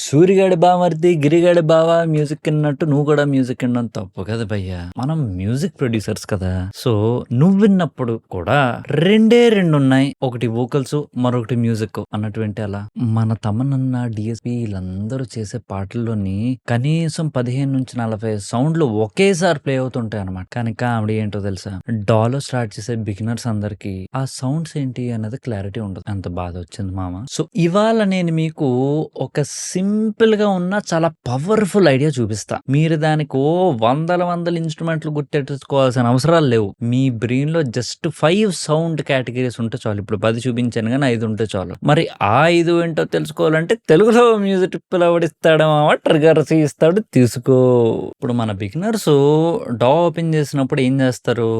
సూరిగాడి బామర్ది, గిరిగాడి బావ మ్యూజిక్ ఇన్నట్టు నువ్వు కూడా మ్యూజిక్ ఇనడం తప్పు కదా భయ్యా. మనం మ్యూజిక్ ప్రొడ్యూసర్స్ కదా. సో నువ్వు విన్నప్పుడు కూడా రెండే ఉన్నాయి, ఒకటి వోకల్స్, మరొకటి మ్యూజిక్ అన్నటువంటి. అలా మన తమనన్న డిఎస్పి వీళ్ళందరూ చేసే పాటల్లోని కనీసం 15-40 సౌండ్లు ఒకేసారి ప్లే అవుతుంటాయి అనమాట. కానీ కామెడీ ఏంటో తెలుసా, డాలో స్టార్ట్ చేసే బిగినర్స్ అందరికి ఆ సౌండ్స్ ఏంటి అనేది క్లారిటీ ఉండదు. అంత బాధ వచ్చింది మామ. సో ఇవాళ నేను మీకు ఒక సింపుల్ గా ఉన్న చాలా పవర్ఫుల్ ఐడియా చూపిస్తా. మీరు దానికి వందల ఇన్స్ట్రుమెంట్లు గుర్తెట్టుకోవాల్సిన అవసరాలు లేవు. మీ బ్రెయిన్ లో జస్ట్ 5 సౌండ్ కేటగిరీస్ ఉంటే చాలు. ఇప్పుడు 10 చూపించాను కానీ 5 ఉంటే చాలు. మరి ఆ 5 ఏంటో తెలుసుకోవాలంటే తెలుగులో మ్యూజిక్ పిలవడిస్తాడు మామ, ట్రిగర్స్ ఇస్తాడు, తీసుకో. ఇప్పుడు మన బిగినర్స్ డా ఓపెన్ చేసినప్పుడు ఏం చేస్తారు,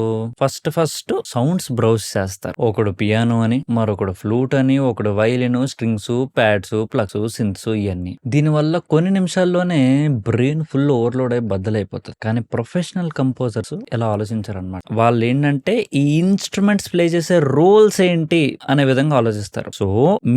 ఫస్ట్ సౌండ్స్ బ్రౌజ్ చేస్తారు. ఒకడు పియానో అని, మరొకడు ఫ్లూట్ అని, ఒకడు వైలిన్, స్ట్రింగ్స్, ప్యాడ్స్, ప్లగ్స్, సింత్స్, ఇవన్నీ. దీనివల్ల కొన్ని నిమిషాల్లోనే బ్రెయిన్ ఫుల్ ఓవర్లోడ్ అయి బద్దలైపోతుంది. కానీ ప్రొఫెషనల్ కంపోజర్స్ ఎలా ఆలోచించారనమాట. వాళ్ళు ఏంటంటే ఈ ఇన్స్ట్రుమెంట్స్ ప్లే చేసే రోల్స్ ఏంటి అనే విధంగా ఆలోచిస్తారు. సో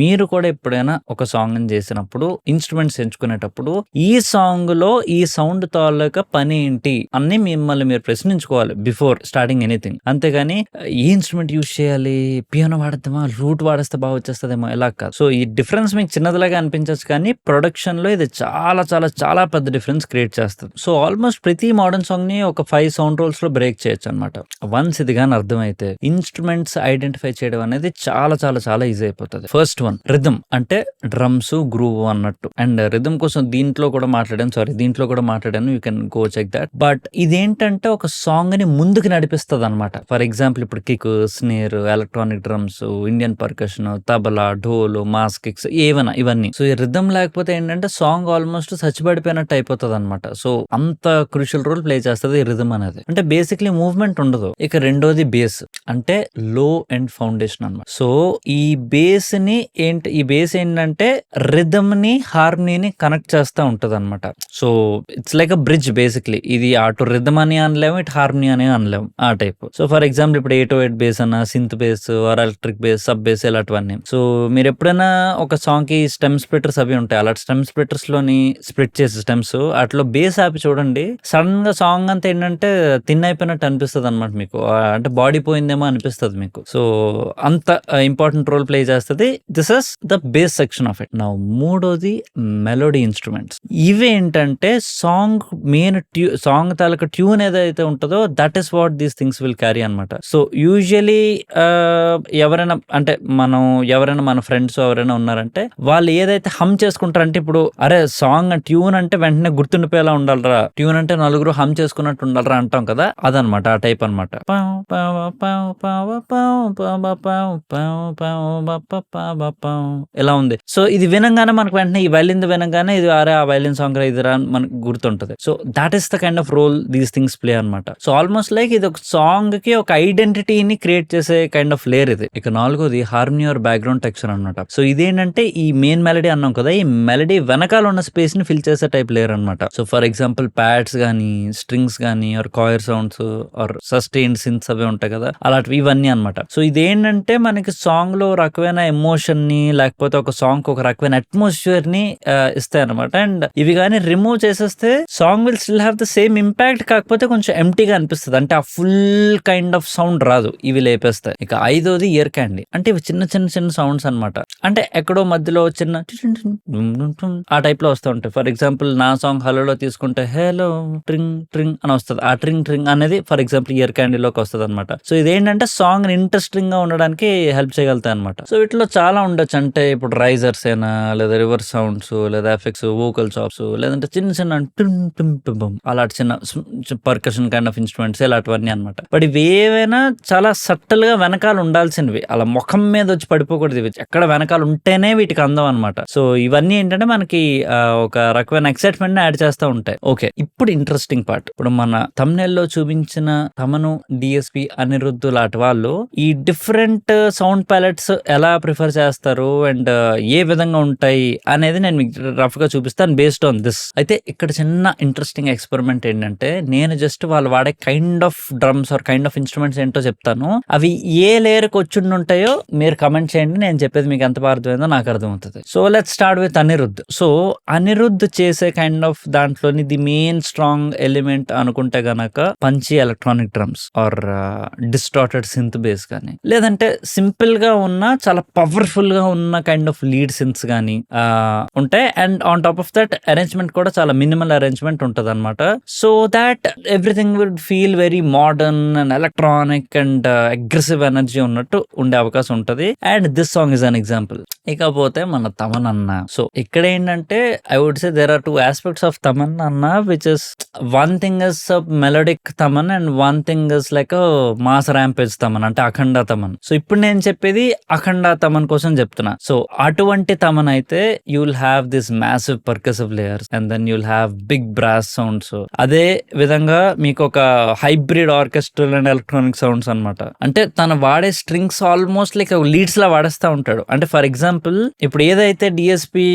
మీరు కూడా ఎప్పుడైనా ఒక సాంగ్ చేసినప్పుడు ఇన్స్ట్రుమెంట్స్ ఎంచుకునేటప్పుడు ఈ సాంగ్ లో ఈ సౌండ్ తాలూకా పని ఏంటి అన్ని మిమ్మల్ని మీరు ప్రశ్నించుకోవాలి బిఫోర్ స్టార్టింగ్ ఎనీథింగ్. అంతేగాని ఈ ఇన్స్ట్రుమెంట్ యూజ్ చేయాలి, పియానో వాడతామా, రూట్ వాడేస్తే బాగా వచ్చేస్తుందేమో, ఎలా కాదు. సో ఈ డిఫరెన్స్ మీకు చిన్నదిలాగా అనిపించచ్చు, కానీ ప్రొడక్షన్ లో ఇది చాలా చాలా చాలా పెద్ద డిఫరెన్స్ క్రియేట్ చేస్తుంది. సో ఆల్మోస్ట్ ప్రతి మోడర్న్ సాంగ్ ని ఒక 5 సౌండ్ రోల్స్ లో బ్రేక్ చేయొచ్చు అనమాట. వన్స్ ఇది కానీ అర్థమైతే ఇన్స్ట్రుమెంట్స్ ఐడెంటిఫై చేయడం అనేది చాలా చాలా చాలా ఈజీ అయిపోతుంది. ఫస్ట్ వన్ రిథమ్, అంటే డ్రమ్స్, గ్రూవ్ అన్నట్టు. అండ్ రిథమ్ కోసం దీంట్లో కూడా మాట్లాడాను, you can go check that. But ఇదేంటంటే ఒక సాంగ్ ని ముందుకు నడిపిస్తుంది అనమాట. ఫర్ ఎగ్జాంపుల్ ఇప్పుడు kick, snare, electronic drums, Indian percussion, tabla, dhol, mass kicks, ఏవైనా ఇవన్నీ. సో ఈ రిథమ్ లేకపోతే ఏంటంటే సాంగ్ ఆల్మోస్ట్ చచ్చిపడిపోయినట్టు అయిపోతుంది అనమాట. సో అంత క్రూషియల్ రోల్ ప్లే చేస్తుంది ఈ రిథమ్ అనేది. అంటే బేసిక్లీ మూవ్మెంట్ ఉండదు. ఇక రెండోది బేస్, అంటే లో అండ్ ఫౌండేషన్ అనమాట. సో ఈ బేస్ ఏంటంటే రిథమ్ ని హార్మనీని కనెక్ట్ చేస్తూ ఉంటది అనమాట. So it's like a bridge basically. ఇది అటు రిథమ్ అని అనలేము, ఇటు హార్మనీ అని అనలేము, ఆ టైప్. సో ఫర్ ఎగ్జాంపుల్ ఇప్పుడు 808 బేస్ అన్న, synth bass or electric bass, sub bass, ఇలాంటివన్నీ. సో మీరు ఎప్పుడైనా ఒక సాంగ్ కి స్టెమ్ స్ప్లిటర్స్ అవి ఉంటాయి, అలాంటి స్టెమ్ స్ప్లిటర్స్ లోని స్ప్లిట్ చేసే స్టెమ్స్ అట్లా బేస్ ఆపి చూడండి, సడన్ గా సాంగ్ అంతా ఏంటంటే తిన్ అయిపోయినట్టు అనిపిస్తుంది అనమాట మీకు. అంటే బాడీ పోయిందేమో అనిపిస్తుంది మీకు. సో అంత ఇంపార్టెంట్ రోల్ ప్లే చేస్తుంది. This is the base section of it. నా మూడోది మెలోడీ ఇన్స్ట్రుమెంట్స్. ఇవేంటంటే సాంగ్ మెయిన్ సాంగ్ తాలూకా ట్యూన్ ఏదైతే ఉంటుందో that is what these things will carry అనమాట. సో యూజువలీ ఎవరైనా మన ఫ్రెండ్స్ ఎవరైనా ఉన్నారంటే వాళ్ళు ఏదైతే హమ్ చేసుకుంటారంటే, ఇప్పుడు అరే సాంగ్ ట్యూన్ అంటే వెంటనే గుర్తుండిపోయేలా ఉండాలరా, ట్యూన్ అంటే నలుగురు హమ్ చేసుకున్నట్టు ఉండాలరా అంటాం కదా, అదనమాట, ఆ టైప్ అనమాట. ఇలా ఉంది. సో ఇది వినంగానే మనకు వెంటనే ఈ వైలిన్ వినంగానే ఇది అరే ఆ వైలిన్ సాంగ్ ఇదిరా మనకు గుర్తుంటది. So that is the kind of role these things play అనమాట. సో ఆల్మోస్ట్ లైక్ ఇది ఒక సాంగ్ కి ఒక ఐడెంటిటీని క్రియేట్ చేసే కైండ్ ఆఫ్ లేయర్ ఇది. ఇక నాలుగోది హార్మనీ ఆర్ బ్యాక్గ్రౌండ్ టెక్స్చర్ అనమాట. సో ఇదేంటంటే ఈ మెయిన్ మెలడీ అన్నాం కదా, ఈ మెలడీ వెనకాల ఉన్న స్పేస్ ని ఫిల్ చేసే టైప్ లేయర్ అనమాట. సో ఫర్ ఎగ్జాంపుల్ ప్యాడ్స్ గానీ, స్ట్రింగ్స్ గానీ, or choir sounds or sustained synths అవే ఉంటాయి కదా, అలాంటివి ఇవన్నీ అనమాట. సో ఇదేంటంటే మనకి సాంగ్ లో రకమైన ఎమోషన్ ని, లేకపోతే ఒక సాంగ్ ఒక రకమైన అట్మాస్ఫియర్ ని ఇస్తాయి అనమాట. అండ్ ఇవి కానీ రిమూవ్ చేసేస్తే song will still have the same impact, కాకపోతే కొంచెం ఎంప్టీగా అనిపిస్తుంది. అంటే ఆ ఫుల్ కైండ్ ఆఫ్ సౌండ్ రాదు, ఇవి లేపేస్తాయి. ఇక ఐదోది ఇయర్ క్యాండీ, అంటే ఇవి చిన్న సౌండ్స్ అనమాట. అంటే ఎక్కడో మధ్యలో చిన్న ఆ టైప్ లో వస్తూ ఉంటాయి. ఫర్ ఎగ్జాంపుల్ నా సాంగ్ హలోలో తీసుకుంటే హలో ట్రింగ్ ట్రింగ్ అని వస్తుంది. ఆ ట్రింగ్ ట్రింగ్ అనేది ఫర్ ఎగ్జాంపుల్ ఇయర్ క్యాండీలోకి వస్తుంది అనమాట. సో ఇదేంటంటే సాంగ్ ఇంట్రెస్టింగ్ గా ఉండడానికి హెల్ప్ చేయగలుగుతాయి అనమాట. సో వీటిలో చాలా ఉండొచ్చు. అంటే ఇప్పుడు రైజర్స్ అయినా, లేదా రివర్స్ సౌండ్స్, లేదా ఎఫెక్ట్స్, వోకల్ చాప్స్, లేదంటే చిన్న అలాంటి చిన్న పర్కషన్ కైండ్ ఆఫ్ ఇన్స్ట్రుమెంట్స్, ఇలాంటివన్నీ అనమాట. బట్ ఇవి ఏవైనా చాలా సట్టల్ గా వెనకాల ఉండాల్సినవి, అలా ముఖం మీద వచ్చి పడిపోకూడదు. ఇవి ఎక్కడ వెనకాల ఉంటేనే వీటికి అందం అనమాట. సో ఇవన్నీ ఏంటంటే మనకి ఒక రకమైన ఎక్సైట్మెంట్ ని యాడ్ చేస్తూ ఉంటాయి. ఓకే, ఇప్పుడు ఇంట్రెస్టింగ్ పార్ట్. ఇప్పుడు మన thumbnail లో చూపించిన తమను, డిఎస్పి, అనిరుద్ధ్ లాంటి వాళ్ళు ఈ డిఫరెంట్ సౌండ్ ప్యాలెట్స్ ఎలా ప్రిఫర్ చేస్తారు అండ్ ఏ విధంగా ఉంటాయి అనేది నేను మీకు రఫ్ గా చూపిస్తాను బేస్డ్ ఆన్ దిస్. అయితే ఇక్కడ చిన్న ఇంట్రెస్టింగ్ ఎక్స్పెరిమెంట్ ఏంటంటే, నేను జస్ట్ వాళ్ళు వాడే kind of drums or kind of instruments ఏంటో చెప్తాను. అవి ఏ లేయర్ కి వచ్చి ఉంటాయో మీరు కమెంట్ చేయండి. నేను చెప్పేది మీకు ఎంత బాగా అర్థమైందో నాకు అర్థమవుతుంది. So let's start with Anirudh. So Anirudh చేసే కైండ్ ఆఫ్ దాంట్లోని ది మెయిన్ స్ట్రాంగ్ ఎలిమెంట్ అనుకుంటే గనక punchy electronic drums or distorted synth bass కానీ, లేదంటే సింపుల్ గా ఉన్న చాలా పవర్ఫుల్ గా ఉన్న కైండ్ ఆఫ్ లీడ్ సింత్స్ కానీ ఉంటాయి. And on top of that arrangement కూడా చాలా మినిమల్ అరేంజ్మెంట్ ఉంటది అనమాట. So that everything would feel very modern and electronic and aggressive energy ఉన్నట్టు ఉండే అవకాశం ఉంటది. And this song is an example. ఇకపోతే మన తమన్ అన్న, సో ఇక్కడ ఏంటంటే I would say there are 2 aspects of Thaman అన్న, which is one thing is melodic Thaman and one thing is like mass rampage Thaman, అంటే అఖండ తమన్. సో ఇప్పుడు నేను చెప్పేది అఖండ తమన్ కోసం చెప్తున్నా. సో అటువంటి తమన్ అయితే you will have this massive percussive layers and then you will have big brass sounds. అదే విధంగా మీకు ఒక hybrid orchestral and electronic sounds అనమాట. అంటే తను వాడే స్ట్రింగ్స్ ఆల్మోస్ట్ లైక్ లీడ్స్ లా వాడేస్తా ఉంటాడు. అంటే ఫర్ ఎగ్జాంపుల్ ఇప్పుడు ఏదైతే డిఎస్పి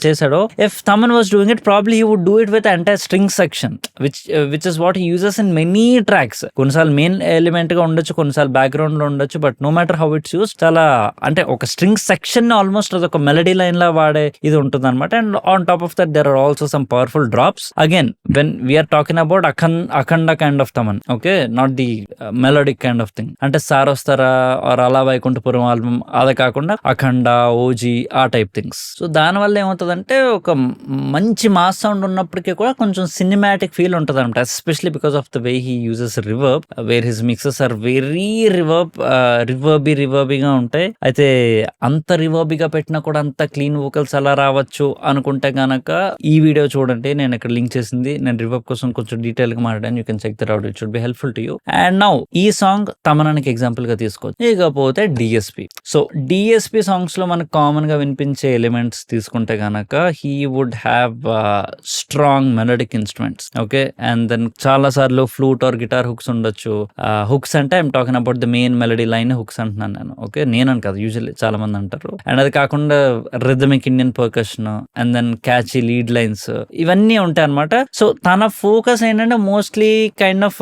చేశాడో, if Thaman was doing it probably he would do it with entire string section which is what he uses in many tracks. కొన్నిసార్లు మెయిన్ ఎలిమెంట్ గా ఉండొచ్చు, కొన్నిసార్లు బ్యాక్గ్రౌండ్ లో ఉండొచ్చు, but no matter how it's use చాలా అంటే ఒక స్ట్రింగ్ సెక్షన్ ఆల్మోస్ట్ అదొక మెలడీ లైన్ లా వాడే ఇది ఉంటుంది అనమాట. And on top of that there are also some powerful drops. Again when we're talking about Akhanda kind of Thaman, okay, not the melodic kind of thing. అంటే సార్ వస్తారా or అలా Vaikunthapuram album అదే కాకుండా అఖండ, ఓజీ ఆ టైప్ థింగ్స్. సో దాని వల్ల ఏమవుతుందంటే ఒక మంచి మాస్ సౌండ్ ఉన్నప్పటికీ కూడా కొంచెం సినిమాటిక్ ఫీల్ ఉంటుంది అనమాట. Especially because of the way he uses reverb, where his mixes are very రివర్బీగా ఉంటాయి. అయితే అంత రివర్బీగా పెట్టినా కూడా అంత క్లీన్ వోకల్స్ అలా రావచ్చు అనుకుంటే గనక ఈ వీడియో చూడండి, నేను ఇక్కడ లింక్ చేసింది. నేను రివర్బ్ కోసం కొంచెం డీటెయిల్ గా మాట్లాడాను. You can check that out, it should be helpful to you. And now ఈ సాంగ్ తమనానికి ఎగ్జాంపుల్ గా తీసుకోవచ్చు. ఇకపోతే డిఎస్పి. సో డిఎస్పి సాంగ్స్ లో మనకు కామన్ గా వినిపించే ఎలిమెంట్స్ తీసుకుంటే గనక he would have strong melodic instruments, okay, and then చాలా సార్లు ఫ్లూట్ ఆర్ గిటార్ హుక్స్ ఉండొచ్చు. హుక్స్ అంటే I'm talking about the main melody line hooks అంటున్నాను నేను, ఓకే, నేనని కాదు, యూజువల్లీ చాలా మంది అంటారు. అండ్ అది కాకుండా rhythmic Indian percussion and then catchy lead lines ఇవన్నీ ఉంటాయి అనమాట. సో తన ఫోకస్ ఏంటంటే mostly kind of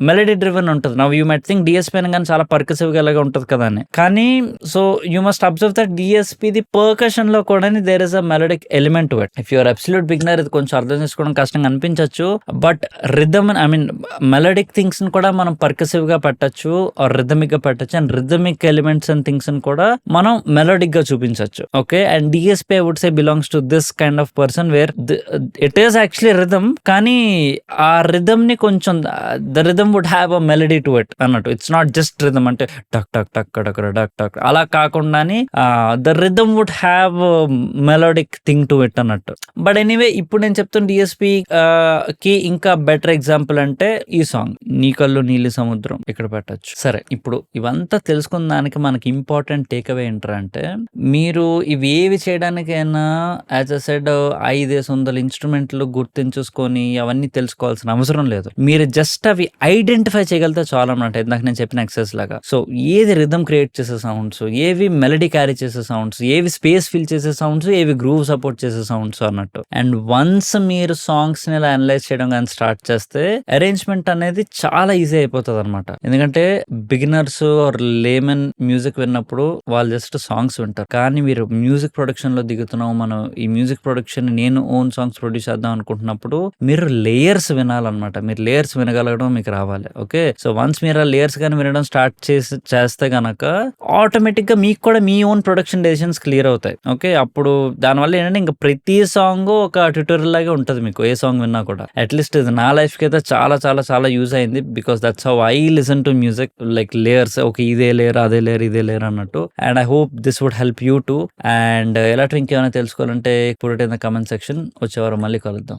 melody driven ఉంటుంది. Now you might think DSP అని కానీ చాలా పర్కసివ్ గా ఇలాగా ఉంటుంది కదా అని, కానీ so you must observe that DSP the percussion లో కూడా there is a melodic element to it. If you're absolute beginner ఇది కొంచెం అర్థం చేసుకోవడం కష్టంగా అనిపించవచ్చు, but rhythm I mean melodic things ని కూడా మనం పర్కసివ్ గా పెట్టచ్చు ఆర్ రిథమిక్ గా పెట్టచ్చు. And rhythmic elements and things ని కూడా మనం మెలోడిక్ గా చూపించవచ్చు, okay. And DSP I would say belongs to this kind of person where it is actually rhythm, కానీ ఆ రిథమ్ ని కొంచెం the rhythm would have a melody to it అన్నట్టు. ఇట్స్ నాట్ జస్ట్ రిథమ్ అంటే టక్ టక్ టక్ టక్ టక్ టక్ అలా కాకుండానే the rhythm would have melodic thing to it అన్నట్టు. బట్ ఎనీవే ఇప్పుడు నేను చెప్తున్న డిఎస్పీ కి ఇంకా బెటర్ ఎగ్జాంపుల్ అంటే ఈ సాంగ్ నీ కళ్ళు నీలి సముద్రం ఇక్కడ పెట్టచ్చు. సరే, ఇప్పుడు ఇవంతా తెలుసుకున్న దానికి మనకి ఇంపార్టెంట్ టేక్ అవే ఏంటంటే, మీరు ఇవేవి చేయడానికైనా యాజ్ అ సెడ్ 500 ఇన్స్ట్రుమెంట్లు గుర్తించుకొని అవన్నీ తెలుసుకోవాల్సిన అవసరం లేదు. మీరు జస్ట్ అవి ఐడెంటిఫై చేయగలిగితే చాలా అన్నమాట. ఇందాక నేను చెప్పిన ఎక్సర్సైజ్ లాగా. సో ఏది రిథమ్ క్రియేట్ చేసే సౌండ్స్, ఏవి మెలడీ క్యారీ చేసే సౌండ్స్, ఏవి స్పేస్ ఫిల్ చేసే సౌండ్స్, ఏవి గ్రూవ్ సపోర్ట్ చేసే సౌండ్స్ అన్నట్టు. అండ్ వన్స్ మీరు సాంగ్స్ ని ఇలా అనలైజ్ చేయడం కానీ స్టార్ట్ చేస్తే అరేంజ్మెంట్ అనేది చాలా ఈజీ అయిపోతుంది అనమాట. ఎందుకంటే బిగినర్స్ ఆర్ లేమన్ మ్యూజిక్ విన్నప్పుడు వాళ్ళు జస్ట్ సాంగ్స్ వింటారు, కానీ మీరు మ్యూజిక్ ప్రొడక్షన్ లో దిగుతున్నాం, మనం ఈ మ్యూజిక్ ప్రొడక్షన్ నేను ఓన్ సాంగ్స్ ప్రొడ్యూస్ చేద్దాం అనుకుంటున్నప్పుడు మీరు లేయర్స్ వినాలన్నమాట. మీరు లేయర్స్ వినగలగడం మీకు రావాలి, ఓకే. సో వన్స్ మీరు ఆ లేయర్స్ కానీ వినడం స్టార్ట్ చేస్తే గనక ఆటోమేటిక్ గా మీకు కూడా మీ ఓన్ ప్రొడక్షన్ డెసిషన్స్ క్లియర్ అవుతాయి, ఓకే. అప్పుడు దానివల్ల ఏంటంటే ఇంకా ప్రతి సాంగ్ ఒక ట్యూటోరియల్ లాగే ఉంటుంది మీకు, ఏ సాంగ్ విన్నా కూడా. అట్లీస్ట్ ఇది నా లైఫ్ కి అయితే చాలా చాలా చాలా యూజ్ అయింది, because that's how I listen to music, like layers, okay, ఇదే లేయర్ అదే లేయర్ ఇదే లేయర్ అన్నట్టు. And I hope this would help you too. And ఎలాంటి ఇంకేమైనా తెలుసుకోవాలంటే put it in the comment section. వచ్చేవారు మళ్ళీ కలుద్దాం.